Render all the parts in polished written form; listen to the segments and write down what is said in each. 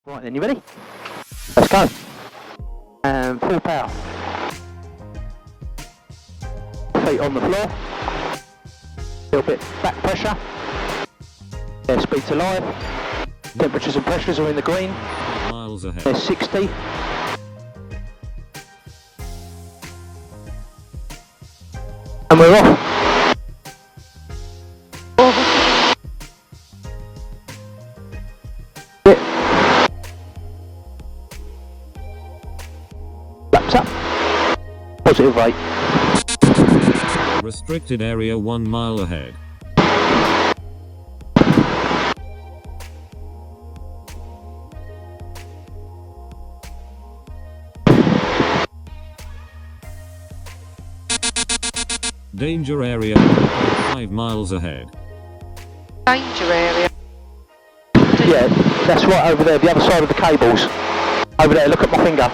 Right then, you ready? Let's go. And full power. Feet on the floor. Little bit back pressure. Airspeed's alive. Temperatures and pressures are in the green. Miles ahead. There's 60. And we're off. Laps up. Positive rate. Restricted area 1 mile ahead. Danger area 5 miles ahead. Danger area. Yeah, that's right over there, the other side of the cables. Over there, look at my finger.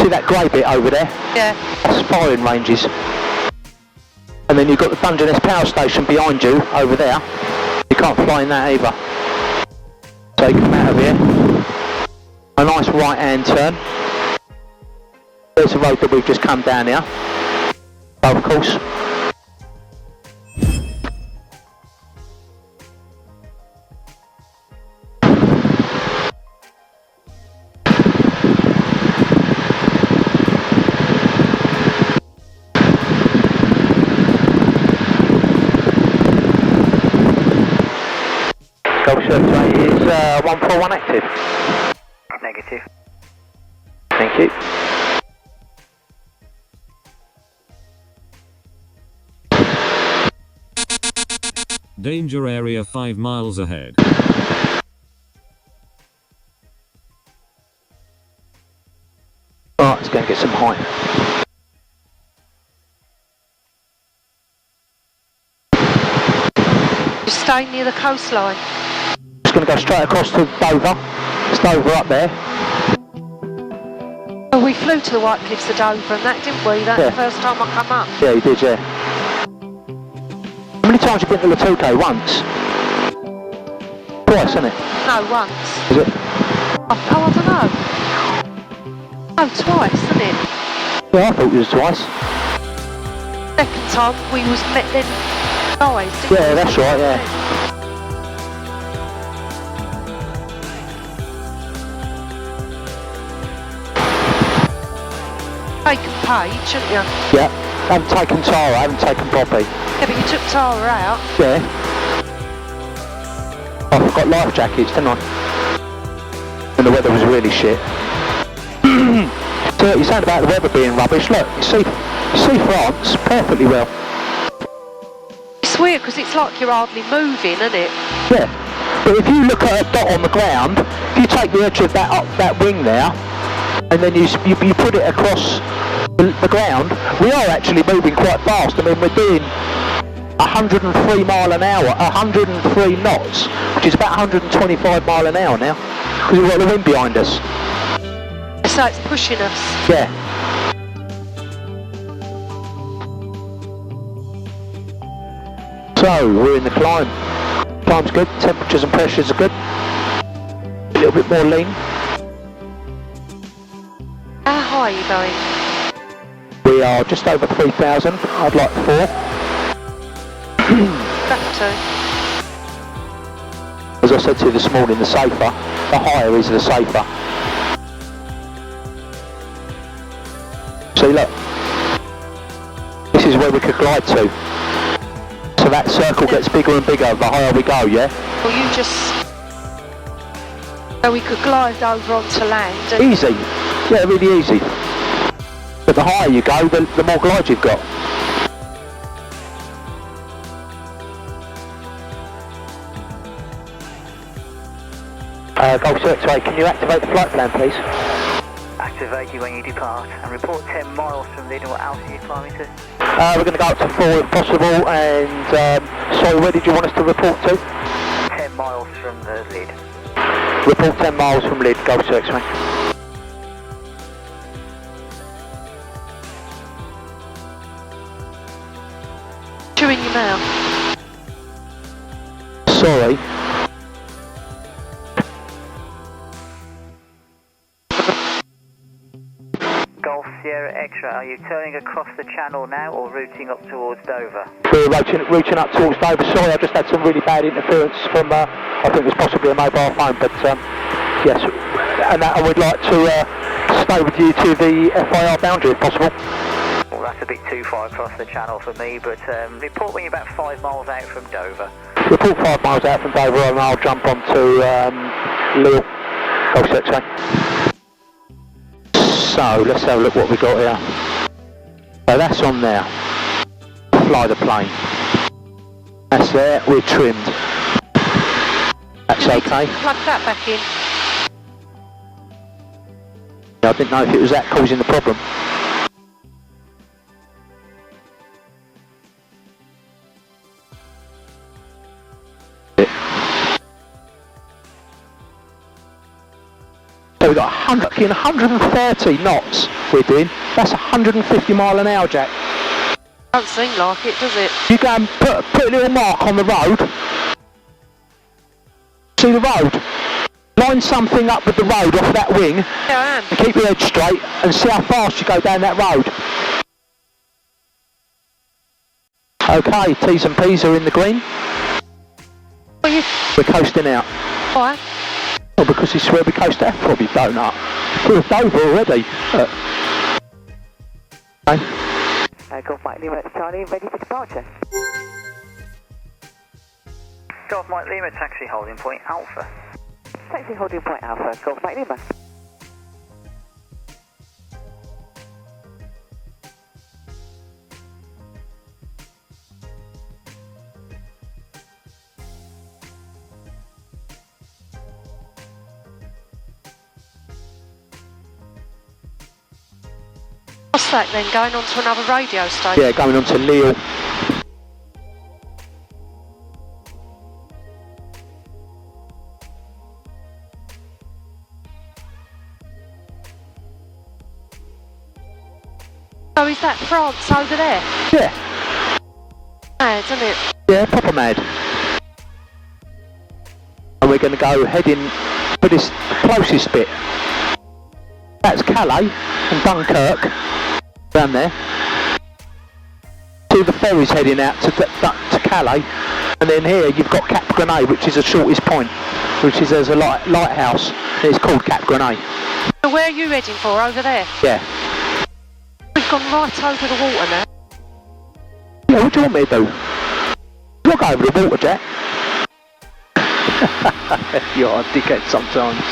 See that grey bit over there? Yeah. That's firing ranges. And then you've got the Dungeness power station behind you, over there. You can't fly in that either. So you come out of here. A nice right hand turn. There's the road that we've just come down here. Golf course. Golf survey is 141 active. Negative. Thank you. Danger area 5 miles ahead. Right, let's go and get some height. Just stay near the coastline. Just going to go straight across to Dover. It's Dover up there. Oh, we flew to the White Cliffs of Dover and that, didn't we? That's Yeah. the first time I come up. Yeah, you did, yeah. How many times have you been to the Touquet? Once? Twice, isn't it? No, once. Is it? Oh, I don't know. No, twice, isn't it? Yeah, I thought it was twice. Second time we was met then guys, didn't we? Yeah, that's right, yeah. Taken Paige, shouldn't you? Yeah. I haven't taken Tara, I haven't taken Poppy. Yeah, but you took Tara out. Yeah. I forgot life jackets, didn't I? And the weather was really shit. So you're saying about the weather being rubbish. Look, you see France perfectly well. It's weird because it's like you're hardly moving, isn't it? Yeah. But if you look at a dot on the ground, if you take the edge of that wing there, and then you put it across the ground, we are actually moving quite fast. I mean, we're doing 103 mile an hour, 103 knots, which is about 125 mile an hour now, because we've got the wind behind us. So it's pushing us. Yeah. So, we're in the climb. Climb's good, temperatures and pressures are good. A little bit more lean. How high are you going? We are just over 3,000, I'd like 4. Back to. As I said to you this morning, the safer, the higher is the safer. See, look, this is where we could glide to. So that circle gets bigger and bigger the higher we go, yeah? Well, you just... So we could glide over onto land. And Easy, yeah, really easy. But the higher you go, the more glide you've got. Golf Search 8, can you activate the flight plan, please? Activate you when you depart and report 10 miles from LYDD. What altitude you're climbing to? We're going to go up to 4 if possible, and sorry, where did you want us to report to? 10 miles from the LYDD. Report 10 miles from LYDD, Golf Search 8. chew in your mouth. Sorry. Golf Sierra Extra, are you turning across the channel now or routing up towards Dover? We're reaching up towards Dover. Sorry, I just had some really bad interference from, I think it was possibly a mobile phone, but yes, and we'd like to stay with you to the FIR boundary if possible. Well, that's a bit too far across the channel for me, but report when you're about 5 miles out from Dover. Report 5 miles out from Dover and I'll jump onto Lille, Golf X-ray. So, let's have a look what we got here. So that's on there. Fly the plane. That's there, we're trimmed. That's okay. Plug that back in. I didn't know if it was that causing the problem. So we've got 130 knots we're doing. That's 150 mile an hour, Jack. Don't seem like it, does it? You go and put a little mark on the road. See the road? Line something up with the road off that wing. Yeah, I am. And keep your head straight and see how fast you go down that road. Okay, T's and P's are in the green. Well, you... We're coasting out. Why? Well, because this is where we coast out. Probably donut. We're Dover already. Okay. Golf Mike Lima Charlie, ready for departure. Golf Mike Lima, taxi holding point Alpha. Taxi holding point Alpha, Golf Mike Lima. What's that then, going on to another radio station? Yeah, going on to Lille. So is that France over there? Yeah. Mad, isn't it? Yeah, proper mad. And we're going to go heading for this closest bit. That's Calais and Dunkirk, down there. See the ferries heading out to Calais, and then here you've got Cap Grenay, which is the shortest point, which is there's a lighthouse. It's called Cap Grenay. So where are you heading for, over there? Yeah. We've gone right over the water now. Yeah, what do you want me to do? You'll go over the water, Jack. You're a dickhead sometimes.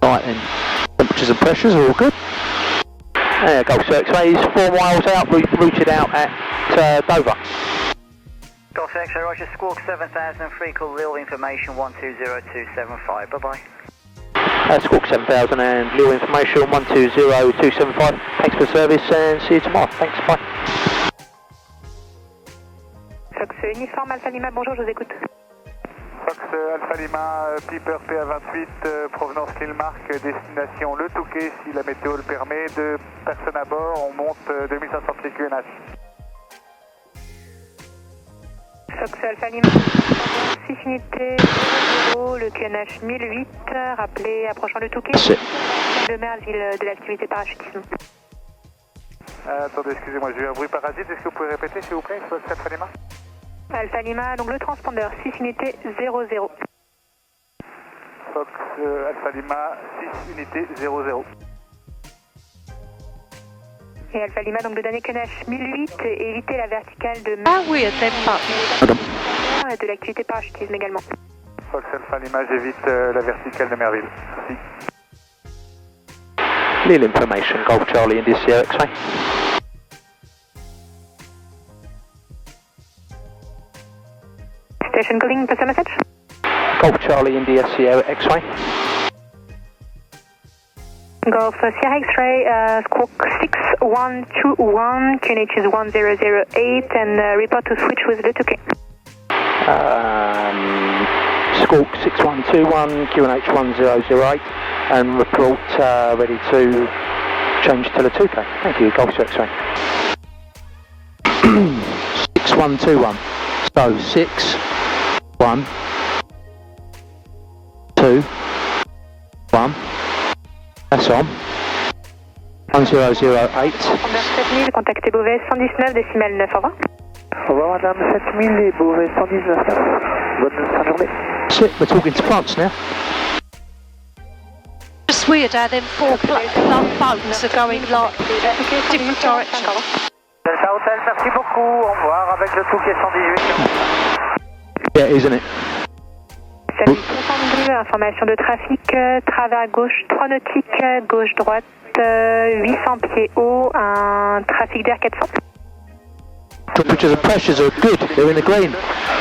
Right then. Temperatures and pressures are all good. There you go, so X-rays 4 miles out, routed out at Dover. Golf X-ray, Roger, Squawk 7003, call Lille information 120275, bye-bye. Squawk 7000 and Lille information 120275. Thanks for the service and see you tomorrow. Thanks, bye. Fox Uniforme Alpha Lima, bonjour, je vous écoute. Fox Alpha Lima, Piper PA28, provenance Kilmark, destination le Touquet, si la météo le permet, 2 personnes à bord, on monte 2500 pieds QNH. Fox Alpha Lima, 6 unités, 0, le QNH 1008, rappelez, approchant le Touquet, le Merville de l'activité parachutisme. Attendez, excusez-moi, j'ai eu un bruit parasite, est-ce que vous pouvez répéter s'il vous plaît, Fox Alpha Lima? Alpha Lima, donc le transpondeur 6 unités 00. Fox Alpha Lima, 6 unités 00. Et Alpha Lima, donc le dernier QNH 1008, évitez la verticale de Ah oui, elle t'aime pas. et de l'activité parachutisme également. Fox Alpha Lima, j'évite la verticale de Merville. Merci. Lille information, Golf Charlie India Sierra X-ray. Station calling, pass a message. Golf Charlie India Sierra X-ray. Golf Sierra X-ray, Squawk 6121, QNH is 1008, and report to switch with the Touquet. Squawk 6121, QNH 1008, and report ready to change to the Touquet. Thank you, Golf Sierra X-ray. 6121, so 6, 1, 2, 1, that's on. 1008. Transpondeur 7000, contactez Beauvais 119 décimale 9, au revoir. Au revoir madame, 7000 et Beauvais 119. Bonne fin de journée. That's it, we're talking to France now. Just weird how them four boats are going like different directions. Delta Hotel, merci beaucoup. Au revoir avec le Touquet 118. Yeah, isn't it? Salut 62, information de trafic, travers gauche 3 nautiques, gauche droite 800 pieds haut, un trafic d'air 400. Temperatures and pressures are good, they're in the green.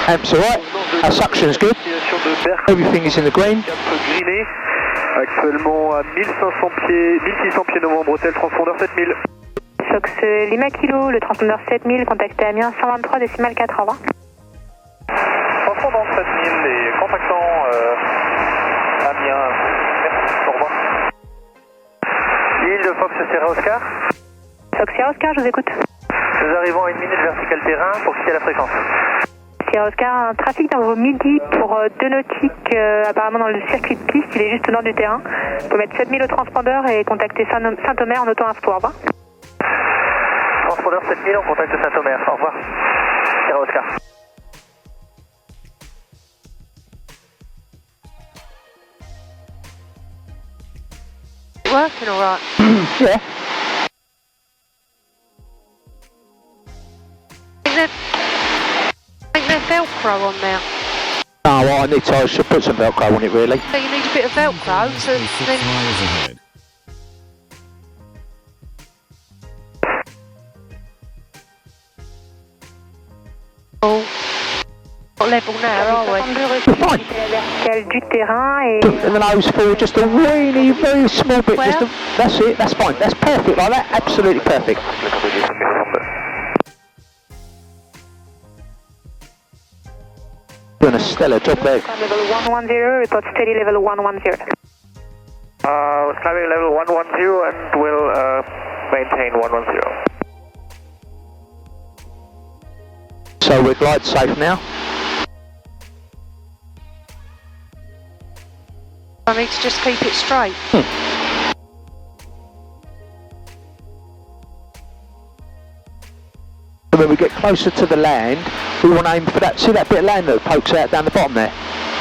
Amps alright, our suction's good. Everything is in the green. Actuellement à 1500 pieds, 1600 pieds novembre, hôtel transpondeur 7000. Fox Lima Kilo, le transpondeur 7000, contactez Amiens 123 décimale 4, au revoir. Transpondeur 7000 et contactant Amiens. Merci, au revoir. L'île de Fox Sierra Oscar. Fox Sierra Oscar, je vous écoute. Nous arrivons à 1 minute vertical terrain pour quitter la fréquence. Sierra Oscar, un trafic dans vos midi pour 2 nautiques, apparemment dans le circuit de piste, il est juste au nord du terrain. Vous pouvez mettre 7000 au transpondeur et contacter Saint-Omer en auto-info, au revoir. Transpondeur 7000, on contacte Saint-Omer, au revoir. Sierra Oscar. Working alright. Yeah. I think they're Velcro on there. Oh, well, I should put some Velcro on it really. So you need a bit of Velcro to 6 then... miles ahead. Oh, not level now, are we? Fine. La verticale du terrain et... And the nose forward just a really, very small bit. Well. That's it, that's fine. That's perfect like that, absolutely perfect. Doing a stellar job there. Level 110, report steady level 110. Climbing level 110 and will maintain 110. So we're glide safe now. I need to just keep it straight. And when we get closer to the land, we want to aim for that. See that bit of land that pokes out down the bottom there?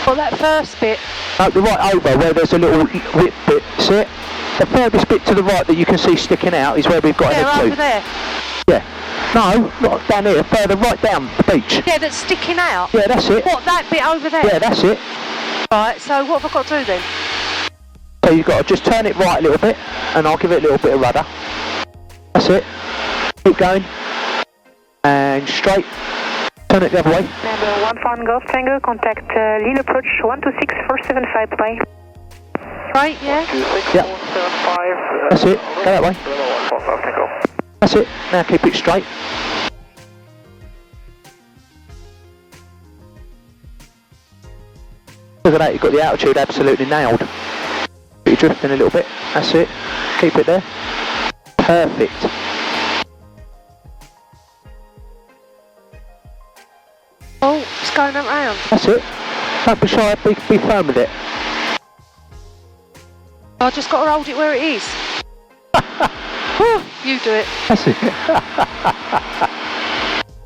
Well, that first bit. No, the right over where there's a little whip bit. See it? The furthest bit to the right that you can see sticking out is where we've got to Yeah, head to. over there. Yeah. No, not down here. Further right down the beach. Yeah, that's sticking out. Yeah, that's it. What, that bit over there? Yeah, that's it. Right, so what have I got to do then? So you've got to just turn it right a little bit, and I'll give it a little bit of rudder. That's it. Keep going. And straight. Turn it the other way. Number 14 Golf Tango, contact Lille approach 126475, bye. Right, yeah? Yep. That's it. Go that way. That's it. Now keep it straight. Look at that, you've got the altitude absolutely nailed. You're drifting a little bit. That's it. Keep it there. Perfect. Oh, it's going around. That's it. Don't be shy, be firm with it. I just got to hold it where it is. You do it. That's it.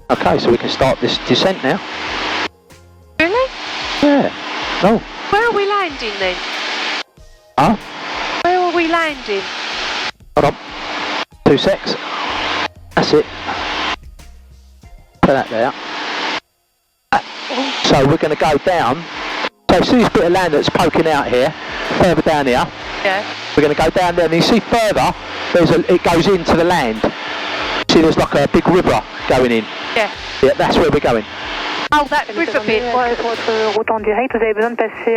Okay, so we can start this descent now. Really? Yeah. No. Where are we landing then? Huh? Where are we landing? Hold on. 2 secs. That's it. Put that there. So we're going to go down. So see this bit of land that's poking out here, further down here. Yeah. We're going to go down there, and you see further, it goes into the land. See, there's like a big river going in. Yeah. Yeah, that's where we're going. Oh, that river bit. Pour votre route en direct, vous avez besoin de passer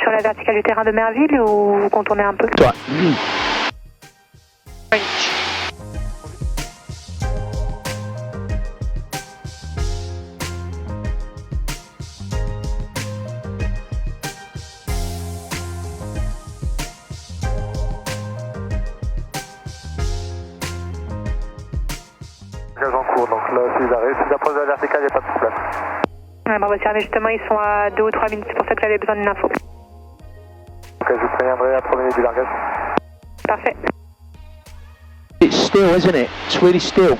sur la verticale du terrain de Merville ou vous contournez un peu? Right. French. Gaz en cours, donc là, si j'approche de la verticale, il n'y a pas de problème. Ouais, bon, bah, justement, ils sont à 2 ou 3 minutes, c'est pour ça que j'avais besoin d'une info. Ok, je vous préviendrai à 3 minutes du largage. Parfait. still, isn't it? It's really still.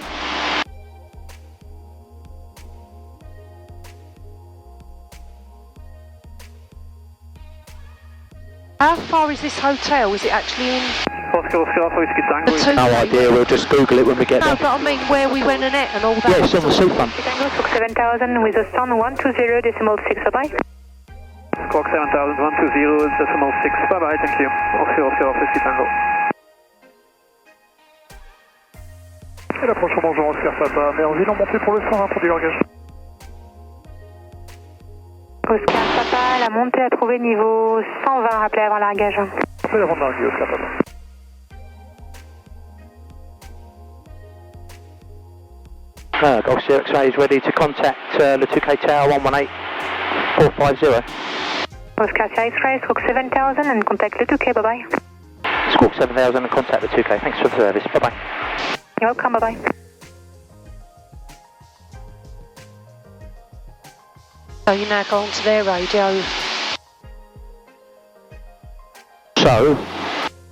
How far is this hotel? Is it actually in the No idea, we'll just Google it when we get No, there. but I mean where we went and it and all that. Yeah, it's on the seafront. Tango Squawk 7000 with a stand 120.6, bye-bye. Squawk 7000, 120.6, bye-bye, thank you. Oscar, Whiskey Tango. Et l'approche, bonjour Oscar Papa, Merville, on montée pour le 120 pour du langage. Oscar Papa, la montée à trouver niveau 120, rappelez avant largage. Rappelez avant largage, Oscar Papa. Golf Sierra X-ray is ready to contact the Touquet Tower 118450. Oscar Sierra X-ray, Squawk 7000 and contact le Touquet, bye-bye. Squawk 7000 and contact the Touquet. Thanks for the service. Bye-bye. You're welcome, bye-bye. So you now go onto their radio. So,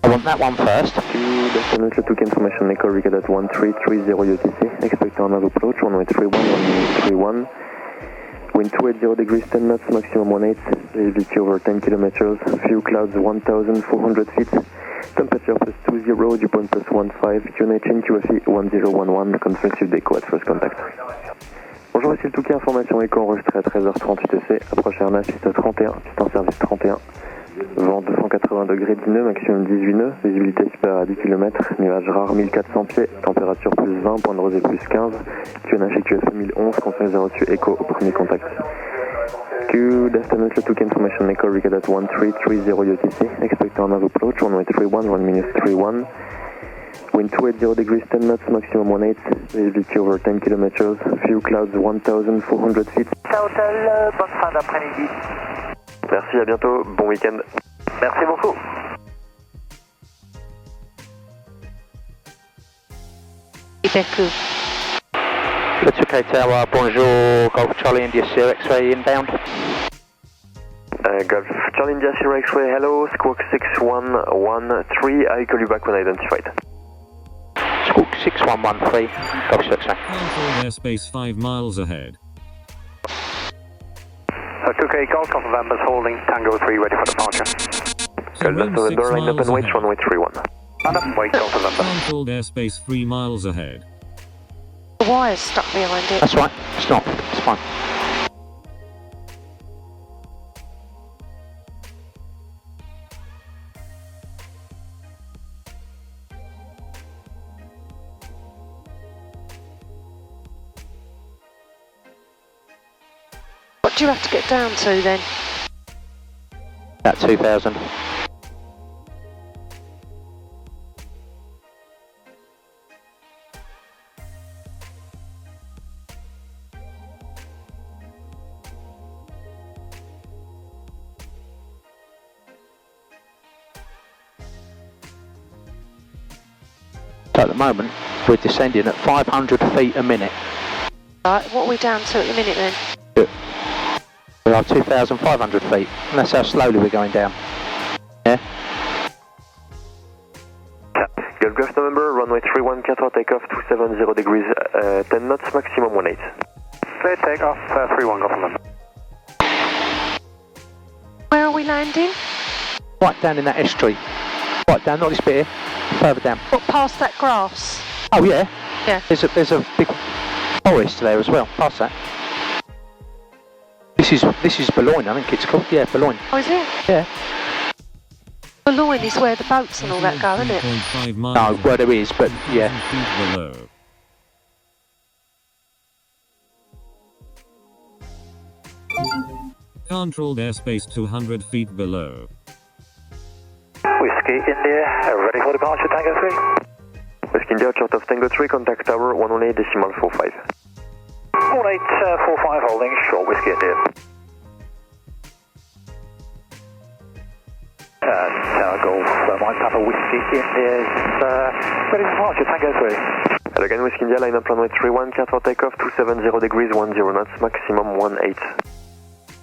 I want that one first. Destination Le Touquet information, Echo Regatta at 1330 UTC. Expect on our approach, runway 31, wind 280 degrees, 10 knots, maximum 18, visibility over 10 kilometers, few clouds 1,400 feet, temperature plus 20, dew point plus 15, QNH QFE 1011, constructive déco at first contact. Bonjour, ici le Touquet, information Echo enregistrée à 13h30 UTC, approche Airnav, piste 31, piste en service 31. Vent 280 degrés 10 nœuds, maximum 18 nœuds, visibilité supérieure à 10 km, nuages rares 1400 pieds, température plus 20, point de rosée plus 15, QNH et QFE 1011, conseil 08 Echo au premier contact. Good afternoon, Le Touquet information, Echo Regatta at 1330 UTC, expect on our approach, runway 31, 1-31, wind 280 degrees, 10 knots, maximum 18, visibility over 10 km, few clouds 1,400 feet. Hotel, bonne fin d'après-midi. Merci, à bientôt, bon week-end. Merci beaucoup. Ibeku. Le Touquet Tower, bonjour, Golf Charlie India Sierra X-ray inbound. Golf Charlie India Sierra X-ray, hello, Squawk 6113, I call you back when identified. Squawk 6113, Golf Sierra X-ray. Control airspace 5 miles ahead. Touquet, Golf November's holding, Tango 3 ready for departure. Golf November, line up and wait, runway 31. Line up and wait, Golf November. Controlled airspace 3 miles ahead. The wire's stuck behind it. That's right, stop, it's fine. What do you have to get down to then? About 2000. So at the moment, we're descending at 500 feet a minute. Right, what are we down to at the minute then? We are 2,500 feet, and that's how slowly we're going down. Yeah? Golf November, runway 31, 4 takeoff, 270 degrees, 10 knots, maximum 18. Clear takeoff, 31 Golf November. Where are we landing? Right down in that estuary. Right down, not this bit here, further down. What, past that grass? Oh yeah? Yeah. There's a big forest there as well, past that. This is Boulogne, I think it's called. Yeah, Boulogne. Oh, is it? Yeah. Boulogne is where the boats and all that go, isn't it? 3.5 miles No, ahead. well there is, but yeah. 1,000 feet below. Controlled airspace 200 feet below. Whiskey India, ready for departure, Tango 3. Whiskey India, short of Tango 3, contact tower 118.45. 1845 holding, short Whiskey India. Tower Golf, Mike Papa Whiskey India is ready for departure, Tango 3. Hello again, Whiskey India, line up runway 31, 4 takeoff, 270 degrees, 10 knots, maximum 18.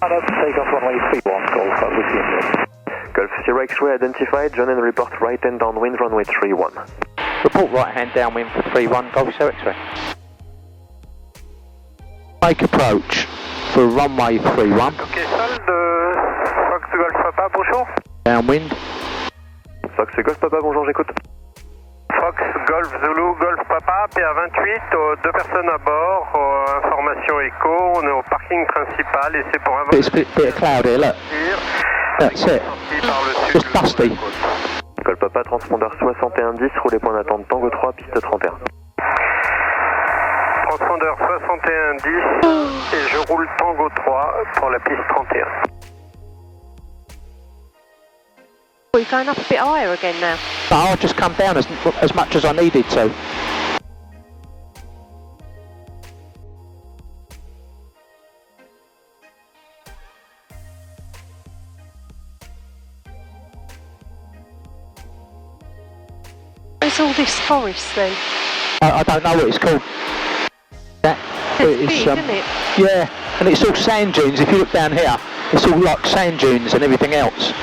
Line up, takeoff runway 31, Golf, Whiskey India. Golf Sierra X-ray identified, John and report right hand downwind, runway 31. Report right hand downwind for 3-1, Golf Sierra X-ray. Make approach for runway 3-1. Ok, solde, Fox Golf Papa, bonjour. Downwind. Fox Golf Papa, bonjour, j'écoute. Fox Golf Zulu Golf Papa, PA28, 2 personnes à bord, information écho, on est au parking principal et c'est pour un vol. It's a bit of cloud here, look. That's it. Just dusty. Golf Papa, transpondeur 7110, roulez point d'attente Tango 3, piste 31. Transpondeur 6110 et je roule Tango 3 pour la piste 31. Are you going up a bit higher again now? But I'll just come down as much as I needed to. Where's all this forest then? I don't know what it's called. It's big, isn't it? Yeah, and it's all sand dunes. If you look down here, it's all like sand dunes and everything else.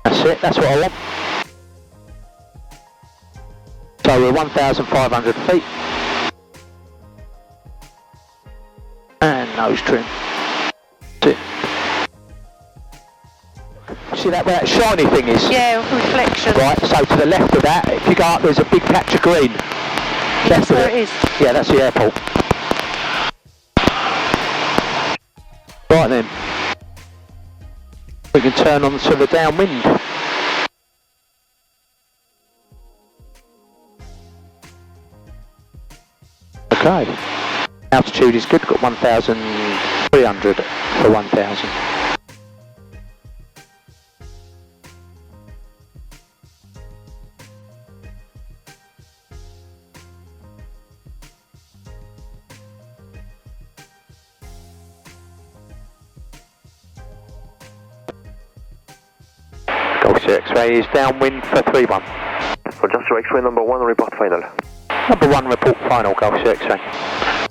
That's it, that's what I want. So we're 1,500 feet. And nose trim. That's it. See that where that shiny thing is? Yeah, reflection. Right, so to the left of that, if you go up, there's a big patch of green. That's where it is. Yeah, that's the airport. Right then. We can turn on to the downwind. Okay. Altitude is good, got 1,300 for 1,000. Golf Sierra X-ray is downwind for 3-1. Roger, Sierra X-ray number 1, report final. Number 1 report final, Golf Sierra X-ray.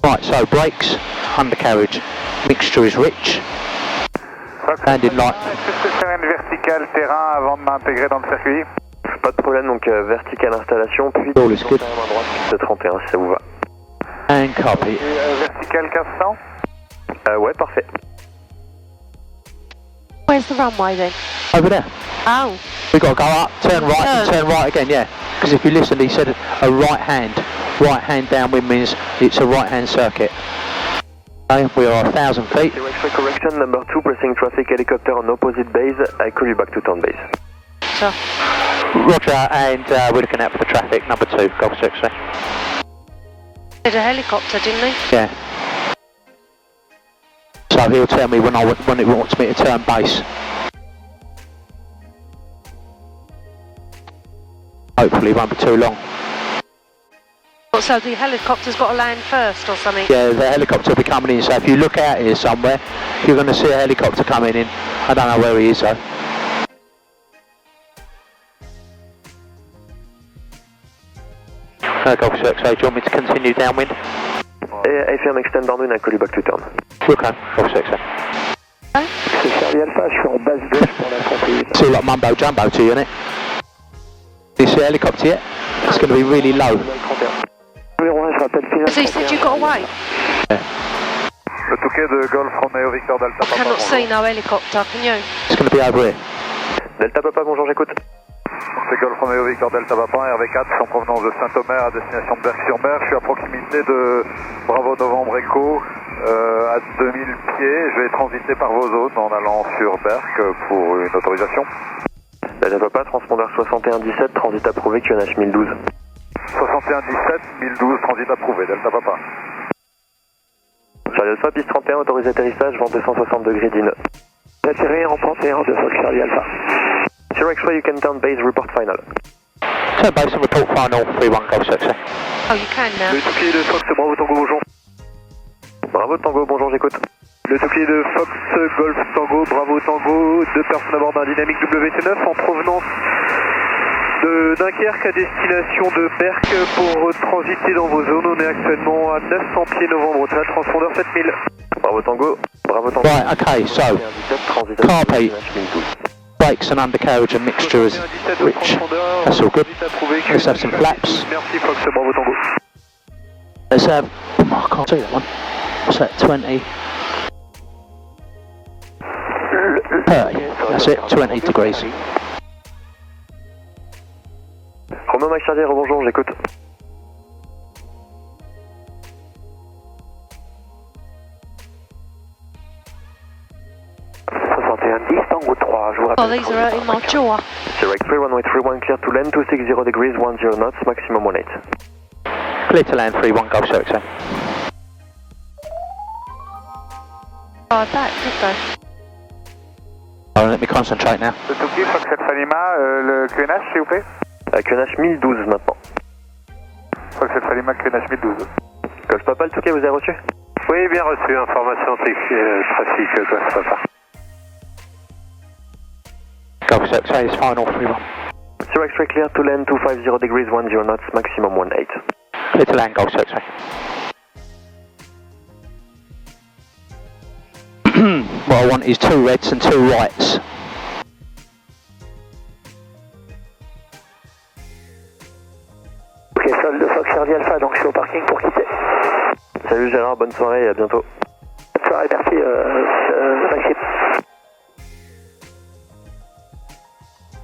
Right, so brakes, undercarriage, mixture is rich. Landing light. Est-ce que c'est une verticale terrain avant de m'intégrer dans le circuit? Pas de problème, donc verticale installation, puis All is good. à droite, piste 31 si ça vous va. And copy. Verticale 1500? Ouais, parfait. Where's the runway then? Over there. Oh, We've got to go up, turn right, and turn right again, yeah. Because if you listen, he said a right hand downwind means it's a right hand circuit. Okay, we are 1,000 feet. Sierra X-ray correction, number 2, pressing traffic helicopter on opposite base. I call you back to town base. so Roger, and we're looking out for the traffic, number 2, Golf Sierra X-ray. there's a helicopter, didn't he? Yeah. So he'll tell me when it wants me to turn base. Hopefully it won't be too long. So the helicopter's got to land first or something? Yeah, the helicopter will be coming in, so if you look out here somewhere, you're going to see a helicopter coming in. I don't know where he is though. Golf Sierra X-ray, do you want me to continue downwind? I firm extend downwind, I call you back to town. Okay, Golf Sierra X-ray. C'est Charlie Alpha, je suis en base gauche pour la santé. It's all like mumbo jumbo to you, isn't it? Do you see a helicopter yet? It's going to be really low. So you said you got away? Le Touquet de Golf Romeo Victor Delta Papa. Cannot see no helicopter, can you? It's going to be over here. Delta Papa, bonjour, j'écoute. C'est Golf Romeo Victor Delta Papa, RV4 en provenance de Saint-Omer à destination de Berck-sur-Mer. Je suis à proximité de Bravo Novembre Echo, à 2000 pieds. Je vais transiter par vos zones en allant sur Berck pour une autorisation. Delta Papa, transpondeur 6117, transit approuvé, QNH 1012. 6117, 1012, transit approuvé, Delta Papa. Charlie Alpha, piste 31, autorisé atterrissage, vent 260 degrés d'INE. Atterri en 31 de Fox Charlie Alpha. Sierra X-ray, you can turn base, report final. Turn base and report final, 3-1 Golf Sierra X-ray. Oh, you can now. Le Touquet de Fox Bravo Tango, bonjour. Bravo Tango, bonjour, j'écoute. Le Touquet de Fox Golf Tango, Bravo Tango, 2 personnes à bord d'un Dynamic WT9 en provenance De Dunkerque à destination de Berck pour transiter dans vos zones. On est actuellement à 900 pieds novembre hôtel, transpondeur 7000. Bravo Tango, bravo Tango. Right, okay, so carpet, brakes and undercarriage and mixture is rich. That's all good. Let's have some flaps. Merci Fox, bravo Tango. Let's have, oh, I can't see that one. What's that, 20? 30, that's it, 20 degrees. Romain Max Charlier, bonjour, j'écoute. Tango 3, je vous Oh, rappelle. these are in my jaw. Direct 31831 clear to land 260 degrees 10 knots, maximum 18. Clear to land, 31 Golf X-ray. Oh, back, did they? Oh, let me concentrate now. Le Touquet, Fox Alpha Lima, le QNH s'il vous plaît. QNH 1012 maintenant. Fox Alpha Lima, QNH 1012. Golf Papa, le Touquet, vous avez reçu? Oui, bien reçu, information trafic, Golf Papa. Golf X-ray is final, 31. Direct straight clear to land 250 degrees 10 knots, maximum 18. Clear to land, Golf X-ray. What I want is 2 reds and 2 whites. Ok, sol de Fox Charlie Alpha, donc je suis au parking pour quitter. Salut Gérard, bonne soirée et à bientôt. Bonne soirée, merci Maxime.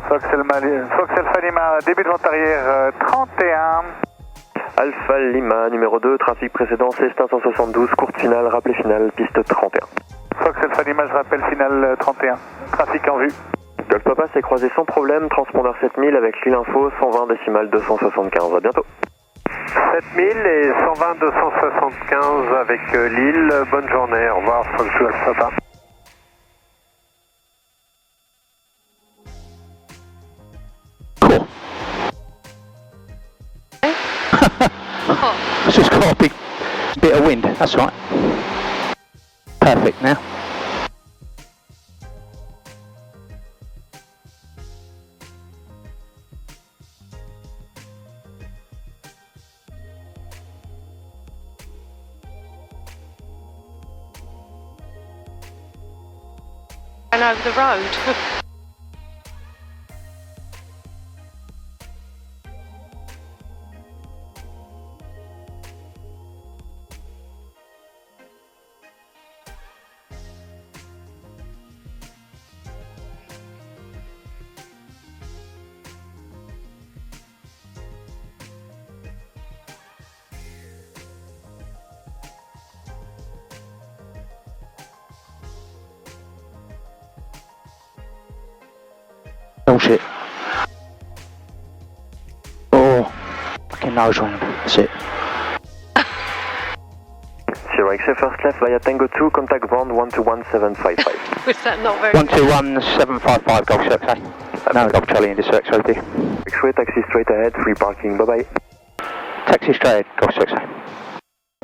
Fox Alpha Lima, début de vente arrière 31. Alpha Lima, numéro 2, trafic précédent, Cessna 172, courte finale, rappelé finale, piste 31. Fox Alpha Lima, je rappelle finale 31. Trafic en vue. Golf Papa s'est croisé sans problème, transpondeur 7000 avec l'île info, 120 décimales 275, à bientôt. 7000 et 120 275 avec Lille, bonne journée, au revoir Fox Alpha Papa. Cool. It's just got a big bit of wind, that's right. Perfect now. And over the road. Bullshit. Oh, fucking nose round. That's it. Sierra X first left via Tango 2, contact ground 121755. Was that not very... 121755 Golf X-ray. No, Golf Charlie in this X-ray with you. X-ray, taxi straight ahead, free parking, bye bye. Taxi straight, Golf X-ray.